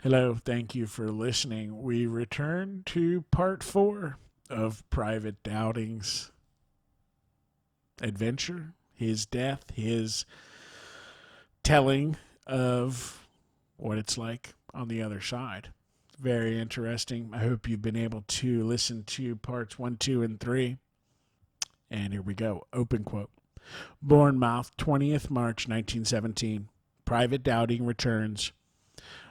Hello, thank you for listening. We return to part 4 of Private Dowding's adventure, his death, his telling of what it's like on the other side. Very interesting. I hope you've been able to listen to parts 1, 2, and 3. And here we go. Open quote. Bournemouth, 20th March 1917. Private Dowding returns.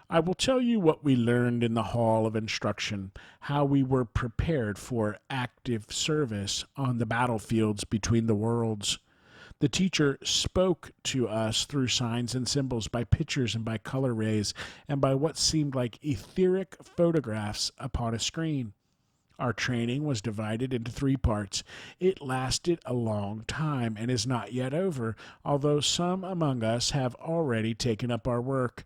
I will tell you what we learned in the Hall of Instruction, how we were prepared for active service on the battlefields between the worlds. The teacher spoke to us through signs and symbols, by pictures and by color rays, and by what seemed like etheric photographs upon a screen. Our training was divided into 3 parts. It lasted a long time and is not yet over, although some among us have already taken up our work.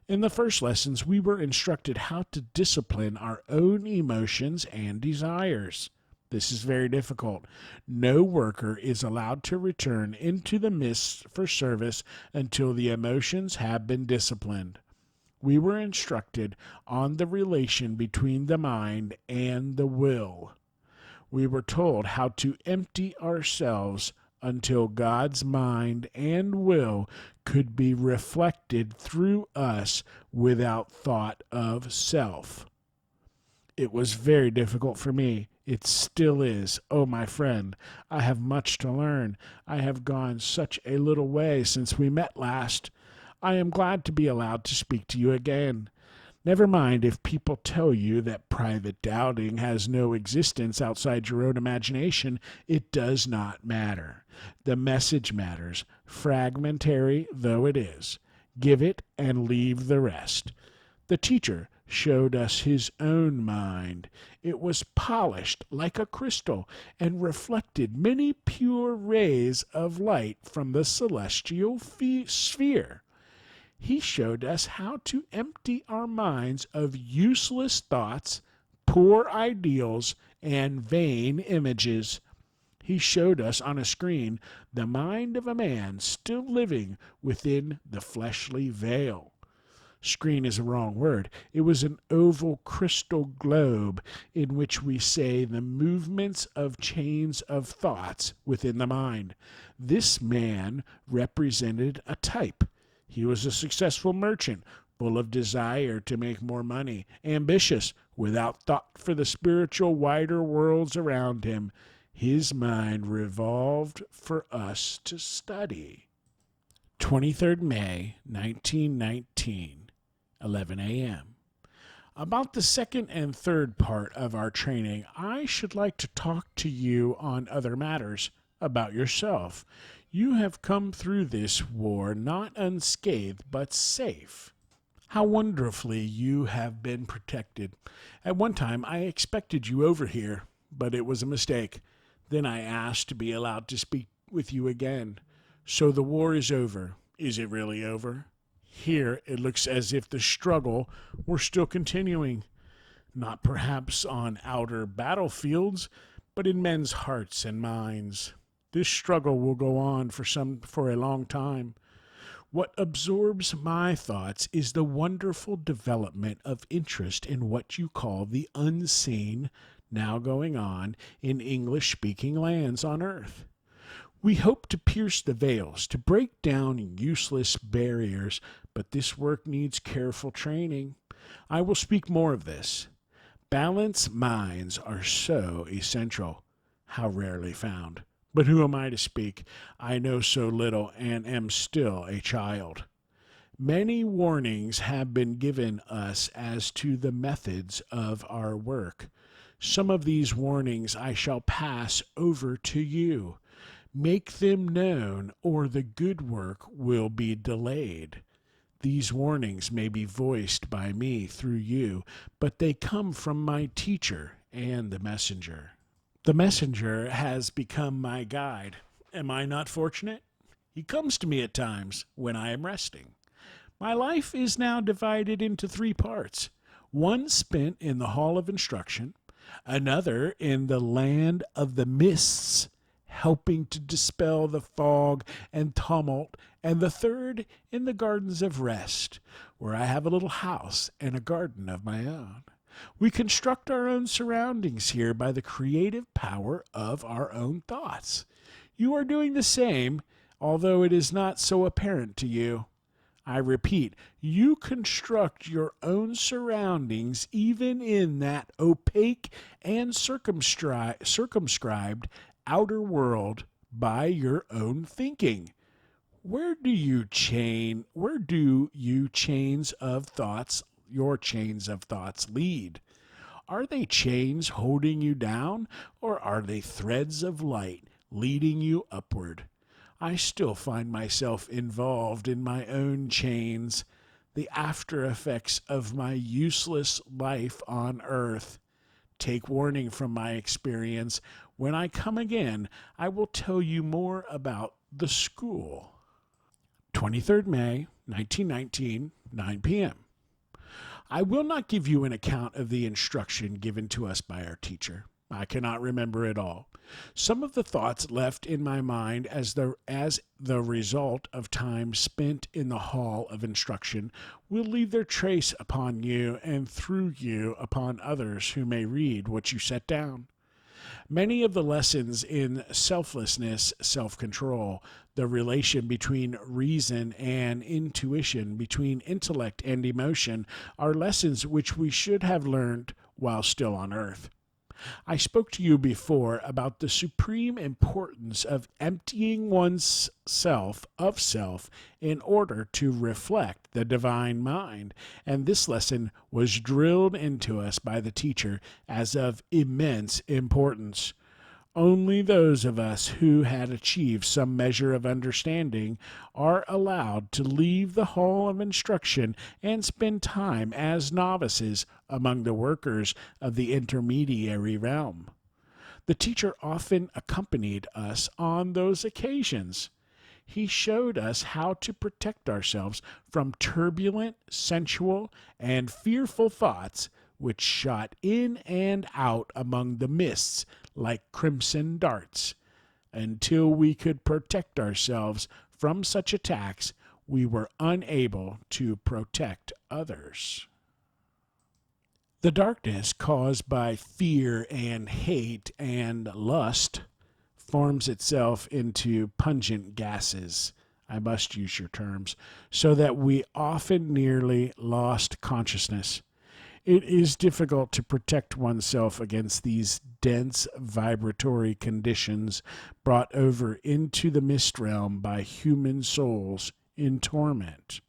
In the first lessons, we were instructed how to discipline our own emotions and desires. This is very difficult. No worker is allowed to return into the mist for service until the emotions have been disciplined. We were instructed on the relation between the mind and the will. We were told how to empty ourselves until God's mind and will could be reflected through us without thought of self. It was very difficult for me. It still is. Oh, my friend, I have much to learn. I have gone such a little way since we met last. I am glad to be allowed to speak to you again. Never mind if people tell you that private doubting has no existence outside your own imagination. It does not matter. The message matters, fragmentary though it is. Give it and leave the rest. The teacher showed us his own mind. It was polished like a crystal and reflected many pure rays of light from the celestial sphere. He showed us how to empty our minds of useless thoughts, poor ideals, and vain images. He showed us on a screen the mind of a man still living within the fleshly veil. Screen is a wrong word. It was an oval crystal globe in which we say the movements of chains of thoughts within the mind. This man represented a type. He was a successful merchant, full of desire to make more money, ambitious, without thought for the spiritual wider worlds around him. His mind revolved for us to study. 23rd May, 1919, 11 a.m. About the second and third part of our training, I should like to talk to you on other matters about yourself. You have come through this war not unscathed, but safe. How wonderfully you have been protected. At one time, I expected you over here, but it was a mistake. Then I asked to be allowed to speak with you again. So the war is over. Is it really over? Here, it looks as if the struggle were still continuing. Not perhaps on outer battlefields, but in men's hearts and minds. This struggle will go on for a long time. What absorbs my thoughts is the wonderful development of interest in what you call the unseen now going on in English-speaking lands on earth. We hope to pierce the veils, to break down useless barriers, but this work needs careful training. I will speak more of this. Balanced minds are so essential. How rarely found. But who am I to speak? I know so little and am still a child. Many warnings have been given us as to the methods of our work. Some of these warnings I shall pass over to you. Make them known, or the good work will be delayed. These warnings may be voiced by me through you, but they come from my teacher and the messenger. The messenger has become my guide. Am I not fortunate? He comes to me at times when I am resting. My life is now divided into 3 parts. One spent in the Hall of Instruction, another in the land of the mists, helping to dispel the fog and tumult, and the third in the gardens of rest, where I have a little house and a garden of my own. We construct our own surroundings here by the creative power of our own thoughts. You are doing the same, although it is not so apparent to you. I repeat, you construct your own surroundings even in that opaque and circumscribed outer world by your own thinking. Where do you chains of thoughts, your chains of thoughts lead? Are they chains holding you down, or are they threads of light leading you upward? I still find myself involved in my own chains, the after effects of my useless life on earth. Take warning from my experience. When I come again, I will tell you more about the school. 23rd May, 1919, 9 p.m. I will not give you an account of the instruction given to us by our teacher. I cannot remember it all. Some of the thoughts left in my mind as the result of time spent in the hall of instruction will leave their trace upon you and through you upon others who may read what you set down. Many of the lessons in selflessness, self-control, the relation between reason and intuition, between intellect and emotion, are lessons which we should have learned while still on earth. I spoke to you before about the supreme importance of emptying one's self of self in order to reflect the divine mind, and this lesson was drilled into us by the teacher as of immense importance. Only those of us who had achieved some measure of understanding are allowed to leave the hall of instruction and spend time as novices among the workers of the intermediary realm. The teacher often accompanied us on those occasions. He showed us how to protect ourselves from turbulent, sensual, and fearful thoughts which shot in and out among the mists like crimson darts. Until we could protect ourselves from such attacks, we were unable to protect others. The darkness caused by fear and hate and lust forms itself into pungent gases, I must use your terms, so that we often nearly lost consciousness. It is difficult to protect oneself against these dense vibratory conditions brought over into the mist realm by human souls in torment.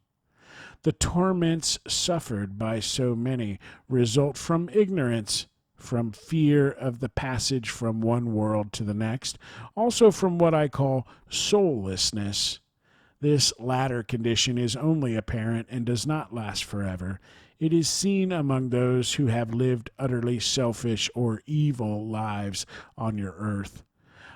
The torments suffered by so many result from ignorance, from fear of the passage from one world to the next, also from what I call soullessness. This latter condition is only apparent and does not last forever. It is seen among those who have lived utterly selfish or evil lives on your earth.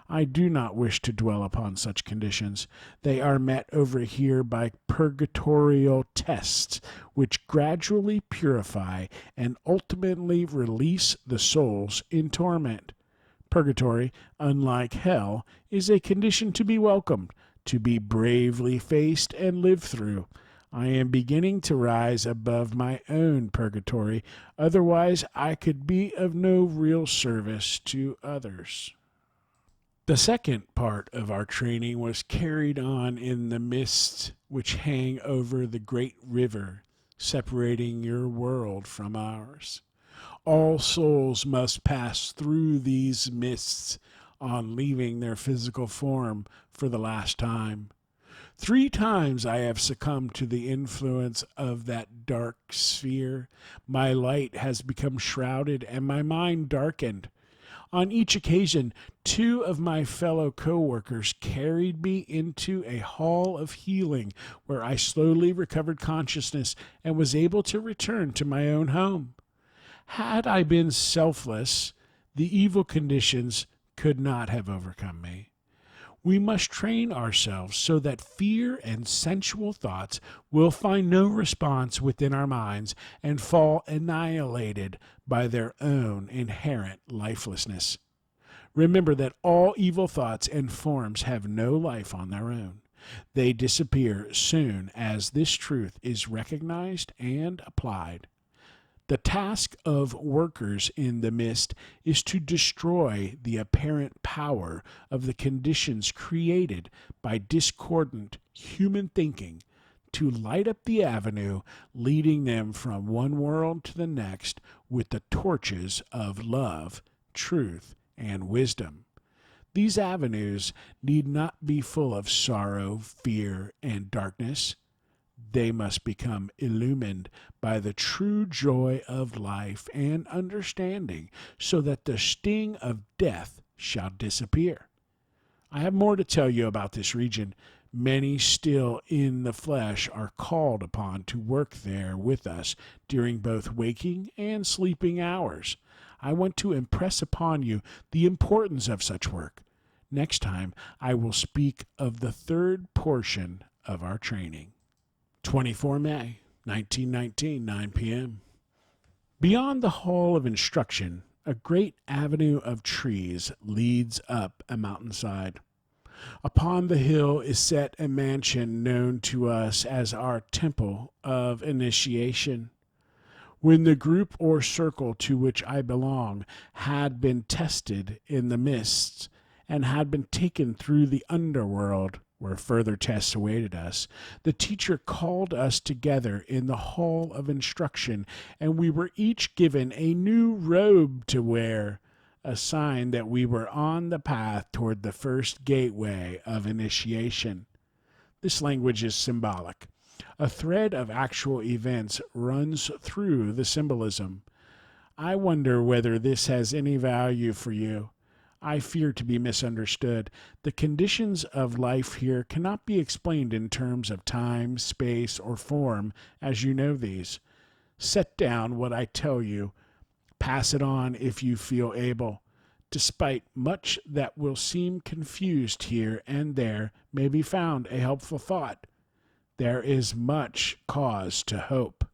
I do not wish to dwell upon such conditions. They are met over here by purgatorial tests, which gradually purify and ultimately release the souls in torment. Purgatory, unlike hell, is a condition to be welcomed, to be bravely faced and lived through. I am beginning to rise above my own purgatory, otherwise I could be of no real service to others. The second part of our training was carried on in the mists which hang over the great river, separating your world from ours. All souls must pass through these mists on leaving their physical form for the last time. 3 times I have succumbed to the influence of that dark sphere. My light has become shrouded and my mind darkened. On each occasion, 2 of my fellow co-workers carried me into a hall of healing where I slowly recovered consciousness and was able to return to my own home. Had I been selfless, the evil conditions could not have overcome me. We must train ourselves so that fear and sensual thoughts will find no response within our minds and fall annihilated by their own inherent lifelessness. Remember that all evil thoughts and forms have no life on their own. They disappear soon as this truth is recognized and applied. The task of workers in the mist is to destroy the apparent power of the conditions created by discordant human thinking, to light up the avenue leading them from one world to the next with the torches of love, truth, and wisdom. These avenues need not be full of sorrow, fear, and darkness. They must become illumined by the true joy of life and understanding, so that the sting of death shall disappear. I have more to tell you about this region. Many still in the flesh are called upon to work there with us during both waking and sleeping hours. I want to impress upon you the importance of such work. Next time, I will speak of the third portion of our training. 24 May, 1919, 9 p.m. Beyond the hall of instruction, a great avenue of trees leads up a mountainside. Upon the hill is set a mansion known to us as our temple of initiation. When the group or circle to which I belong had been tested in the mists and had been taken through the underworld, where further tests awaited us, the teacher called us together in the hall of instruction, and we were each given a new robe to wear, a sign that we were on the path toward the first gateway of initiation. This language is symbolic. A thread of actual events runs through the symbolism. I wonder whether this has any value for you. I fear to be misunderstood. The conditions of life here cannot be explained in terms of time, space, or form, as you know these. Set down what I tell you. Pass it on if you feel able. Despite much that will seem confused here and there, may be found a helpful thought. There is much cause to hope.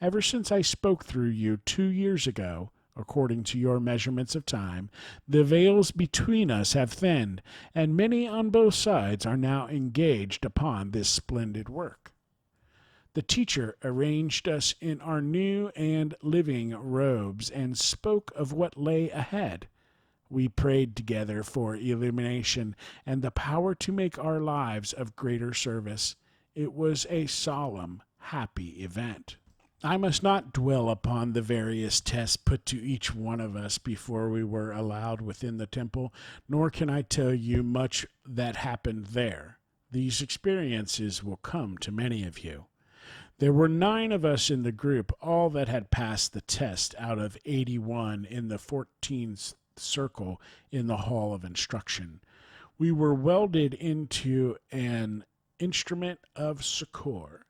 Ever since I spoke through you 2 years ago, according to your measurements of time, the veils between us have thinned, and many on both sides are now engaged upon this splendid work. The teacher arranged us in our new and living robes and spoke of what lay ahead. We prayed together for illumination and the power to make our lives of greater service. It was a solemn, happy event. I must not dwell upon the various tests put to each one of us before we were allowed within the temple, nor can I tell you much that happened there. These experiences will come to many of you. There were 9 of us in the group, all that had passed the test out of 81 in the 14th circle in the hall of instruction. We were welded into an instrument of succor.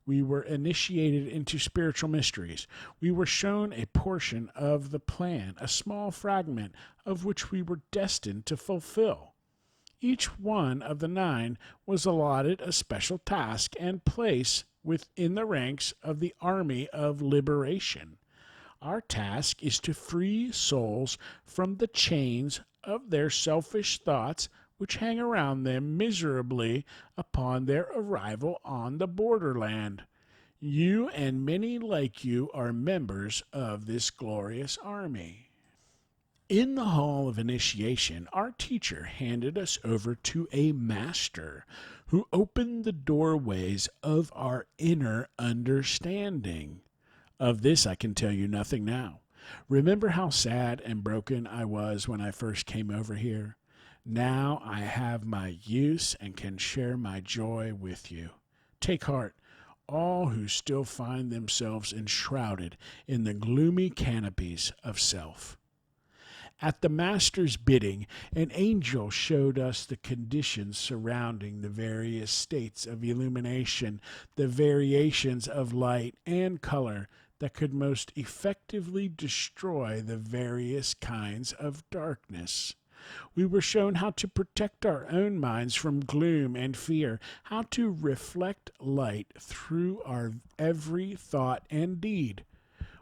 We were initiated into spiritual mysteries. We were shown a portion of the plan, a small fragment of which we were destined to fulfill. Each one of the 9 was allotted a special task and place within the ranks of the army of liberation. Our task is to free souls from the chains of their selfish thoughts which hang around them miserably upon their arrival on the borderland. You and many like you are members of this glorious army. In the hall of initiation, our teacher handed us over to a master who opened the doorways of our inner understanding. Of this I can tell you nothing now. Remember how sad and broken I was when I first came over here? Now I have my use and can share my joy with you. Take heart, all who still find themselves enshrouded in the gloomy canopies of self. At the Master's bidding, an angel showed us the conditions surrounding the various states of illumination, the variations of light and color that could most effectively destroy the various kinds of darkness. We were shown how to protect our own minds from gloom and fear, how to reflect light through our every thought and deed.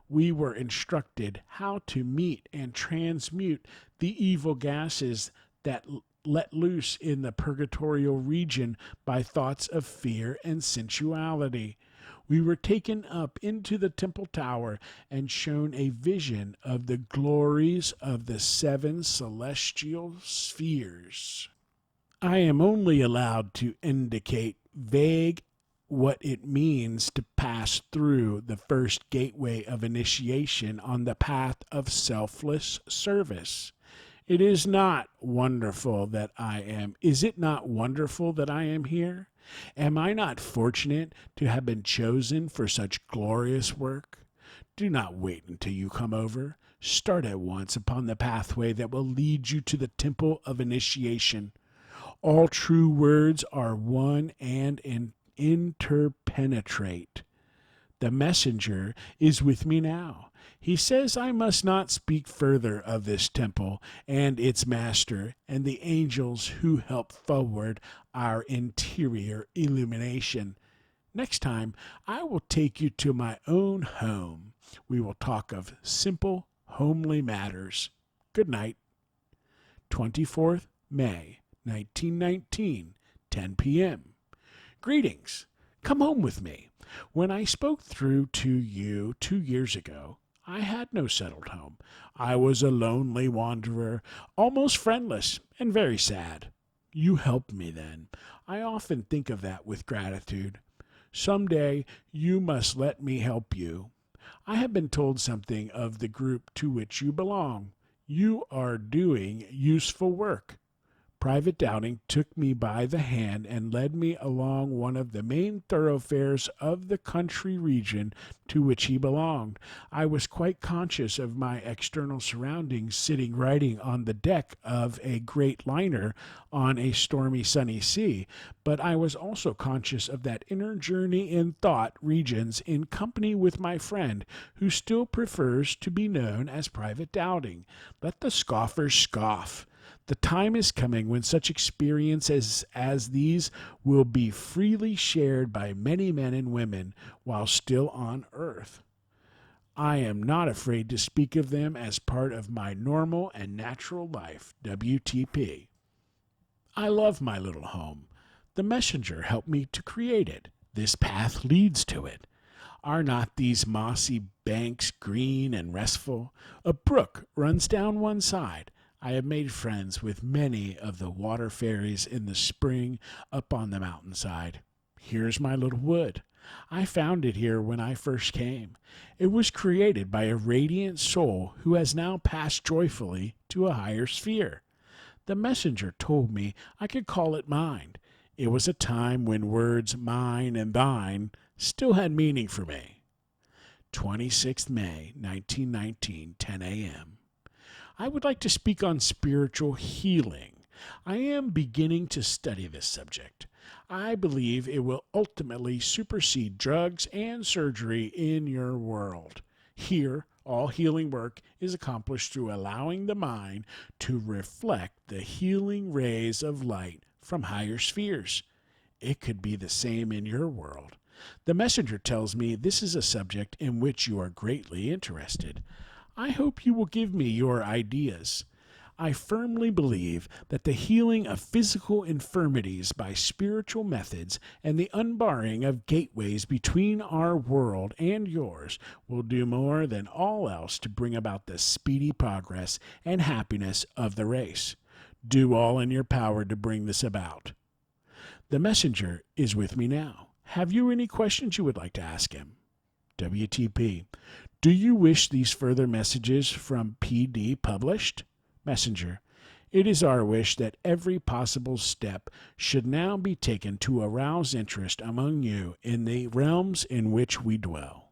we were instructed how to meet and transmute the evil gases that let loose in the purgatorial region by thoughts of fear and sensuality. We were taken up into the temple tower and shown a vision of the glories of the seven celestial spheres. I am only allowed to indicate vague what it means to pass through the first gateway of initiation on the path of selfless service. It is not wonderful that I am. Is it not wonderful that I am here? Am I not fortunate to have been chosen for such glorious work? Do not wait until you come over. Start at once upon the pathway that will lead you to the temple of initiation. All true words are one and interpenetrate. The messenger is with me now. He says I must not speak further of this temple and its master and the angels who help forward our interior illumination. Next time, I will take you to my own home. We will talk of simple, homely matters. Good night. 24th May, 1919, 10 p.m. Greetings. Come home with me. When I spoke through to you 2 years ago, I had no settled home. I was a lonely wanderer, almost friendless, and very sad. You helped me then. I often think of that with gratitude. Some day you must let me help you. I have been told something of the group to which you belong. You are doing useful work. Private Dowding took me by the hand and led me along one of the main thoroughfares of the country region to which he belonged. I was quite conscious of my external surroundings sitting writing on the deck of a great liner on a stormy sunny sea, but I was also conscious of that inner journey in thought regions in company with my friend, who still prefers to be known as Private Dowding. Let the scoffers scoff. The time is coming when such experiences as these will be freely shared by many men and women while still on earth. I am not afraid to speak of them as part of my normal and natural life. WTP. I love my little home. The messenger helped me to create it. This path leads to it. Are not these mossy banks green and restful? A brook runs down one side. I have made friends with many of the water fairies in the spring up on the mountainside. Here's my little wood. I found it here when I first came. It was created by a radiant soul who has now passed joyfully to a higher sphere. The messenger told me I could call it mine. It was a time when words mine and thine still had meaning for me. 26th May, 1919, 10 a.m. I would like to speak on spiritual healing. I am beginning to study this subject. I believe it will ultimately supersede drugs and surgery in your world. Here, all healing work is accomplished through allowing the mind to reflect the healing rays of light from higher spheres. It could be the same in your world. The messenger tells me this is a subject in which you are greatly interested. I hope you will give me your ideas. I firmly believe that the healing of physical infirmities by spiritual methods and the unbarring of gateways between our world and yours will do more than all else to bring about the speedy progress and happiness of the race. Do all in your power to bring this about. The messenger is with me now. Have you any questions you would like to ask him? WTP. Do you wish these further messages from PD published? Messenger. It is our wish that every possible step should now be taken to arouse interest among you in the realms in which we dwell.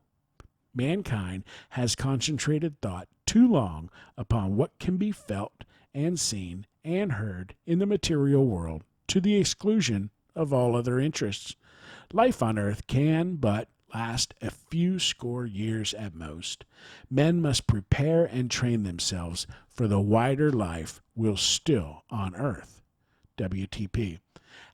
Mankind has concentrated thought too long upon what can be felt and seen and heard in the material world to the exclusion of all other interests. Life on earth can but last a few score years at most. Men must prepare and train themselves for the wider life will still on earth. WTP.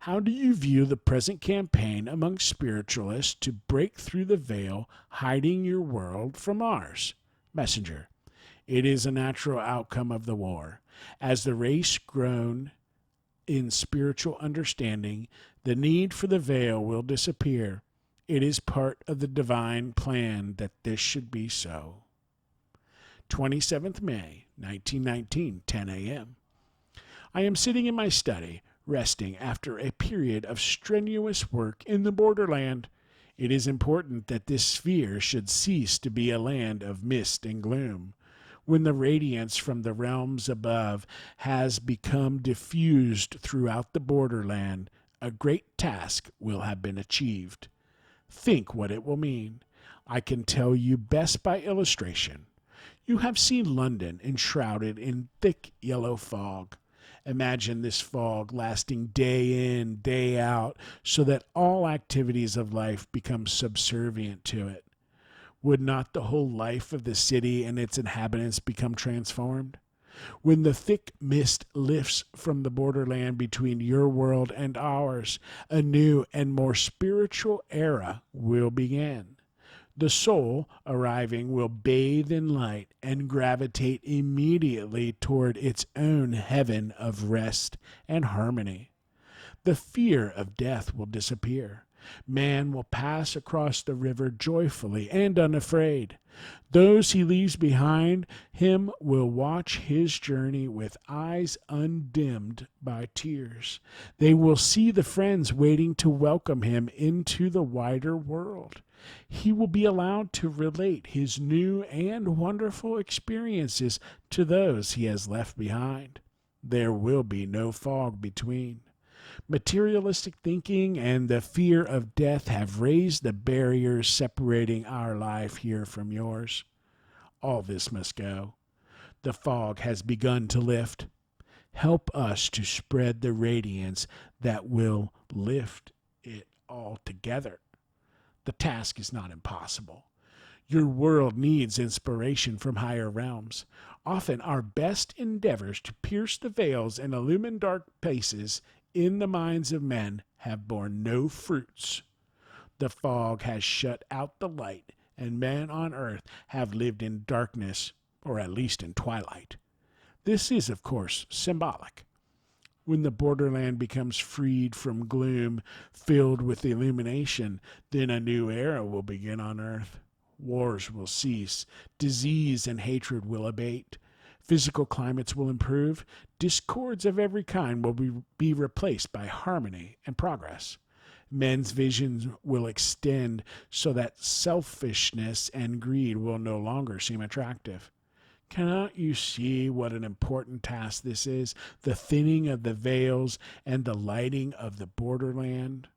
How do you view the present campaign among spiritualists to break through the veil hiding your world from ours? Messenger. It is a natural outcome of the war. As the race grown in spiritual understanding, the need for the veil will disappear. It is part of the divine plan that this should be so. 27th May, 1919, 10 a.m. I am sitting in my study, resting after a period of strenuous work in the borderland. It is important that this sphere should cease to be a land of mist and gloom. When the radiance from the realms above has become diffused throughout the borderland, a great task will have been achieved. Think what it will mean. I can tell you best by illustration. You have seen London enshrouded in thick yellow fog. Imagine this fog lasting day in, day out, so that all activities of life become subservient to it. Would not the whole life of the city and its inhabitants become transformed? When the thick mist lifts from the borderland between your world and ours, a new and more spiritual era will begin. The soul, arriving, will bathe in light and gravitate immediately toward its own heaven of rest and harmony. The fear of death will disappear. Man will pass across the river joyfully and unafraid. Those he leaves behind him will watch his journey with eyes undimmed by tears. They will see the friends waiting to welcome him into the wider world. He will be allowed to relate his new and wonderful experiences to those he has left behind. There will be no fog between. Materialistic thinking and the fear of death have raised the barriers separating our life here from yours. All this must go. The fog has begun to lift. Help us to spread the radiance that will lift it all together. The task is not impossible. Your world needs inspiration from higher realms. Often our best endeavors to pierce the veils and illumine dark places in the minds of men have borne no fruits. The fog has shut out the light, and men on earth have lived in darkness, or at least in twilight. This is, of course, symbolic. When the borderland becomes freed from gloom, filled with illumination, then a new era will begin on earth. Wars will cease, disease and hatred will abate. Physical climates will improve. Discords of every kind will be replaced by harmony and progress. Men's visions will extend so that selfishness and greed will no longer seem attractive. Cannot you see what an important task this is? The thinning of the veils and the lighting of the borderland.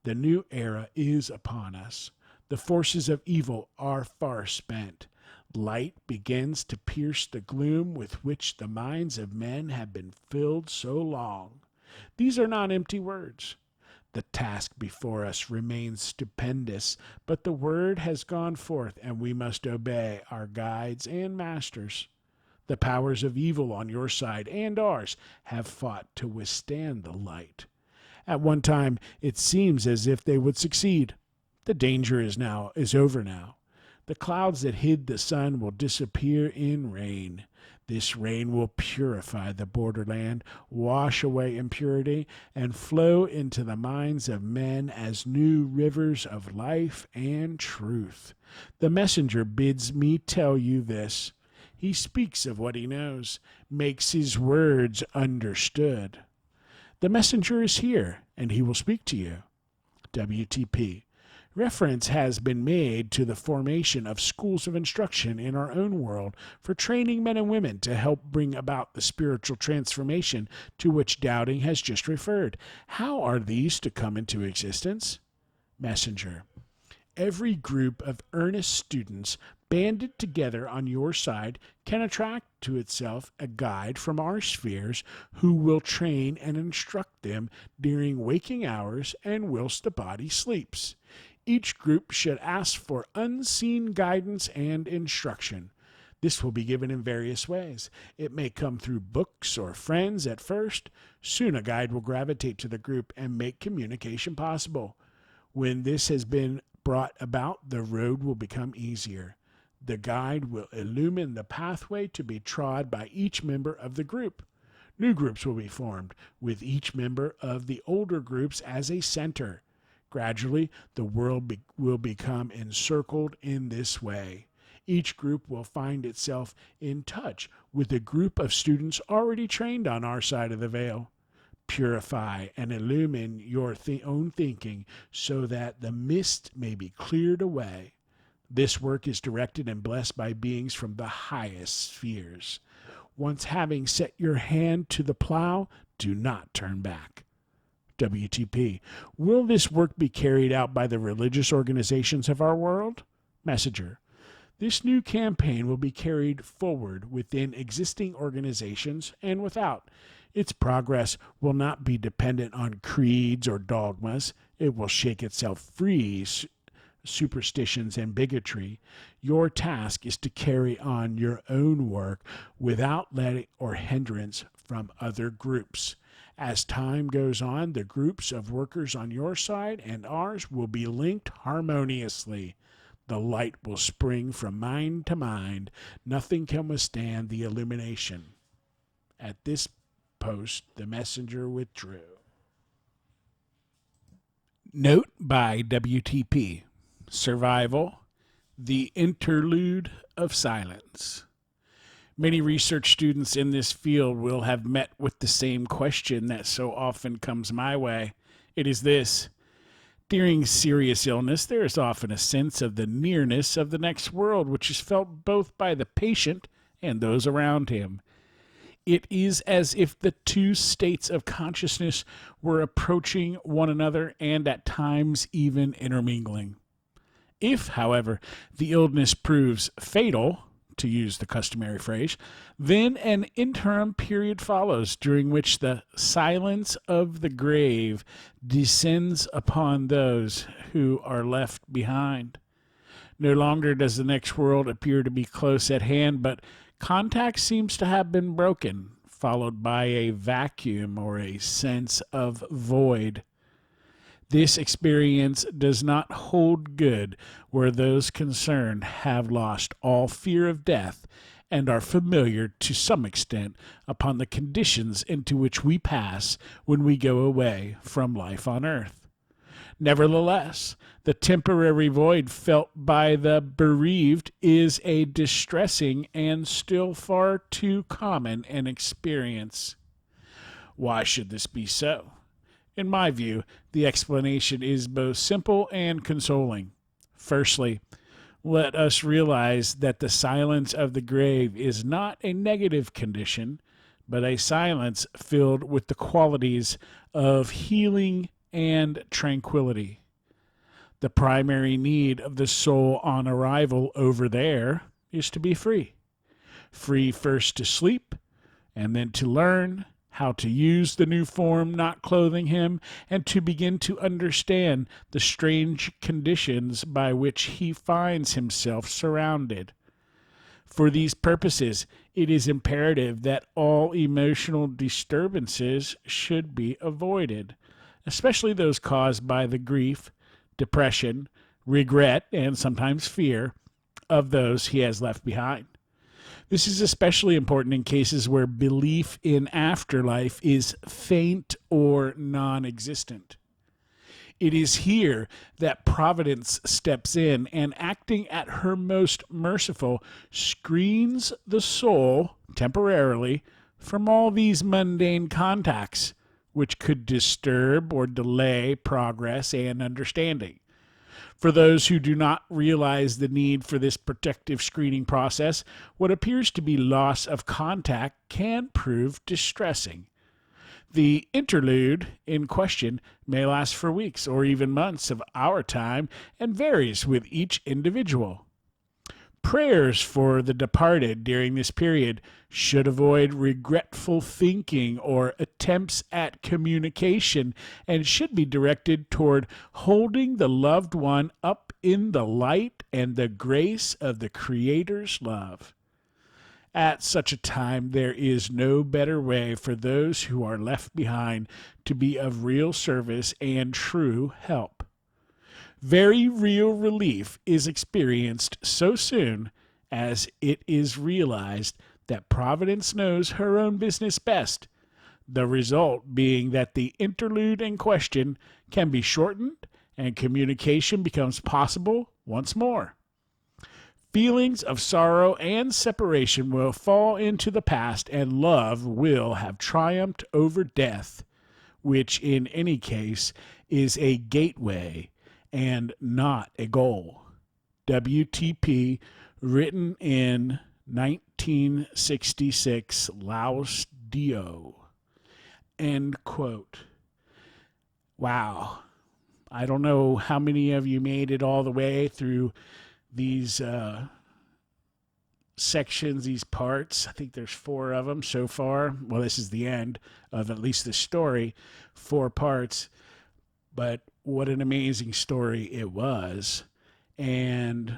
The new era is upon us. The forces of evil are far spent. Light begins to pierce the gloom with which the minds of men have been filled so long. These are not empty words. The task before us remains stupendous, but the word has gone forth, and we must obey our guides and masters. The powers of evil on your side and ours have fought to withstand the light. At one time, it seems as if they would succeed. The danger is over now. The clouds that hid the sun will disappear in rain. This rain will purify the borderland, wash away impurity, and flow into the minds of men as new rivers of life and truth. The messenger bids me tell you this. He speaks of what he knows, makes his words understood. The messenger is here, and he will speak to you. WTP. Reference has been made to the formation of schools of instruction in our own world for training men and women to help bring about the spiritual transformation to which Dowding has just referred. How are these to come into existence? Messenger. Every group of earnest students banded together on your side can attract to itself a guide from our spheres who will train and instruct them during waking hours and whilst the body sleeps. Each group should ask for unseen guidance and instruction. This will be given in various ways. It may come through books or friends at first. Soon a guide will gravitate to the group and make communication possible. When this has been brought about, the road will become easier. The guide will illumine the pathway to be trod by each member of the group. New groups will be formed, with each member of the older groups as a center. Gradually, the world will become encircled in this way. Each group will find itself in touch with a group of students already trained on our side of the veil. Purify and illumine your own thinking so that the mist may be cleared away. This work is directed and blessed by beings from the highest spheres. Once having set your hand to the plow, do not turn back. WTP. Will this work be carried out by the religious organizations of our world? Messenger. This new campaign will be carried forward within existing organizations and without. Its progress will not be dependent on creeds or dogmas. It will shake itself free superstitions and bigotry. Your task is to carry on your own work without letting or hindrance from other groups. As time goes on, the groups of workers on your side and ours will be linked harmoniously. The light will spring from mind to mind. Nothing can withstand the illumination. At this post, the messenger withdrew. Note by WTP. Survival, the Interlude of Silence. Many research students in this field will have met with the same question that so often comes my way. It is this. During serious illness, there is often a sense of the nearness of the next world, which is felt both by the patient and those around him. It is as if the two states of consciousness were approaching one another and at times even intermingling. If, however, the illness proves fatal, to use the customary phrase, then an interim period follows during which the silence of the grave descends upon those who are left behind. No longer does the next world appear to be close at hand, but contact seems to have been broken, followed by a vacuum or a sense of void. This experience does not hold good where those concerned have lost all fear of death and are familiar to some extent upon the conditions into which we pass when we go away from life on earth. Nevertheless, the temporary void felt by the bereaved is a distressing and still far too common an experience. Why should this be so? In my view, the explanation is both simple and consoling. Firstly, let us realize that the silence of the grave is not a negative condition, but a silence filled with the qualities of healing and tranquility. The primary need of the soul on arrival over there is to be free. Free first to sleep, and then to learn how to use the new form not clothing him, and to begin to understand the strange conditions by which he finds himself surrounded. For these purposes, it is imperative that all emotional disturbances should be avoided, especially those caused by the grief, depression, regret, and sometimes fear of those he has left behind. This is especially important in cases where belief in afterlife is faint or non-existent. It is here that Providence steps in and, acting at her most merciful, screens the soul temporarily from all these mundane contacts which could disturb or delay progress and understanding. For those who do not realize the need for this protective screening process, what appears to be loss of contact can prove distressing. The interlude in question may last for weeks or even months of our time and varies with each individual. Prayers for the departed during this period should avoid regretful thinking or attempts at communication and should be directed toward holding the loved one up in the light and the grace of the Creator's love. At such a time, there is no better way for those who are left behind to be of real service and true help. Very real relief is experienced so soon as it is realized that Providence knows her own business best, the result being that the interlude in question can be shortened and communication becomes possible once more. Feelings of sorrow and separation will fall into the past, and love will have triumphed over death, which in any case is a gateway and not a goal. WTP, written in 1966, Laos Dio. End quote. Wow. I don't know how many of you made it all the way through these sections, these parts. I think there's 4 of them so far. Well, this is the end of at least the story, 4 parts. But what an amazing story it was. And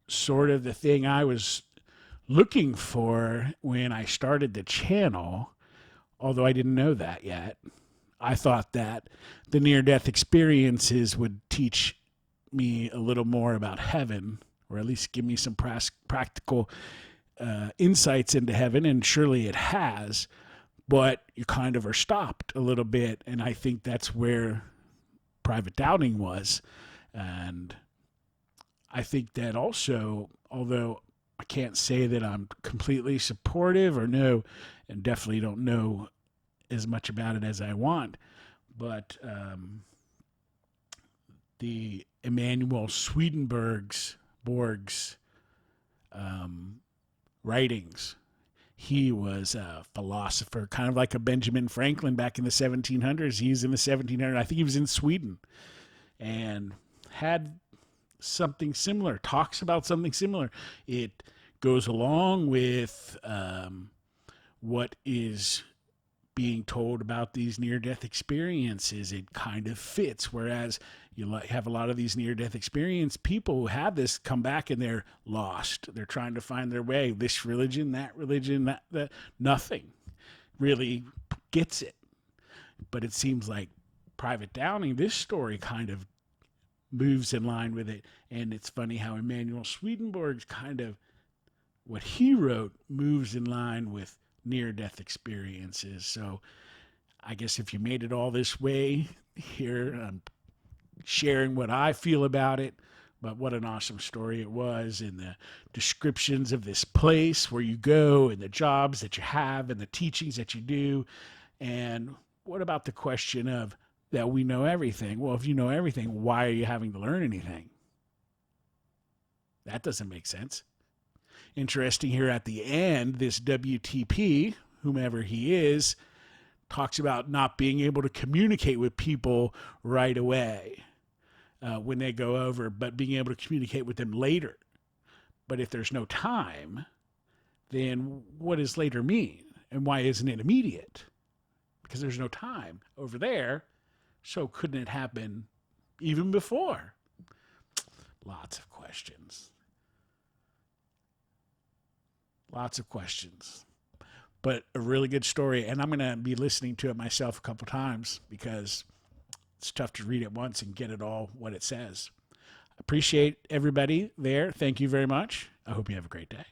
sort of the thing I was looking for when I started the channel, although I didn't know that yet. I thought that the near-death experiences would teach me a little more about heaven, or at least give me some practical insights into heaven, and surely it has, but you kind of are stopped a little bit, and I think that's where Private Dowding was. And I think that also, although I can't say that I'm completely supportive or know, and definitely don't know as much about it as I want, but the Emanuel Swedenborg's writings. He was a philosopher, kind of like a Benjamin Franklin back in the 1700s. He's in the 1700s. I think he was in Sweden and had something similar, talks about something similar. It goes along with what is being told about these near-death experiences. It kind of fits, whereas you have a lot of these near-death experience people who have this come back and they're lost. They're trying to find their way. This religion, that nothing really gets it. But it seems like Private Dowding, this story kind of moves in line with it. And it's funny how Emanuel Swedenborg's kind of, what he wrote moves in line with near-death experiences. So I guess if you made it all this way here, I'm sharing what I feel about it, but what an awesome story it was, and the descriptions of this place where you go and the jobs that you have and the teachings that you do. And what about the question of that we know everything? Well, if you know everything, why are you having to learn anything? That doesn't make sense. Interesting here at the end, this WTP, whomever he is, talks about not being able to communicate with people right away when they go over, but being able to communicate with them later. But if there's no time, then what does later mean? And why isn't it immediate? Because there's no time over there. So couldn't it happen even before? Lots of questions. Lots of questions. But a really good story. And I'm going to be listening to it myself a couple times because it's tough to read it once and get it all what it says. Appreciate everybody there. Thank you very much. I hope you have a great day.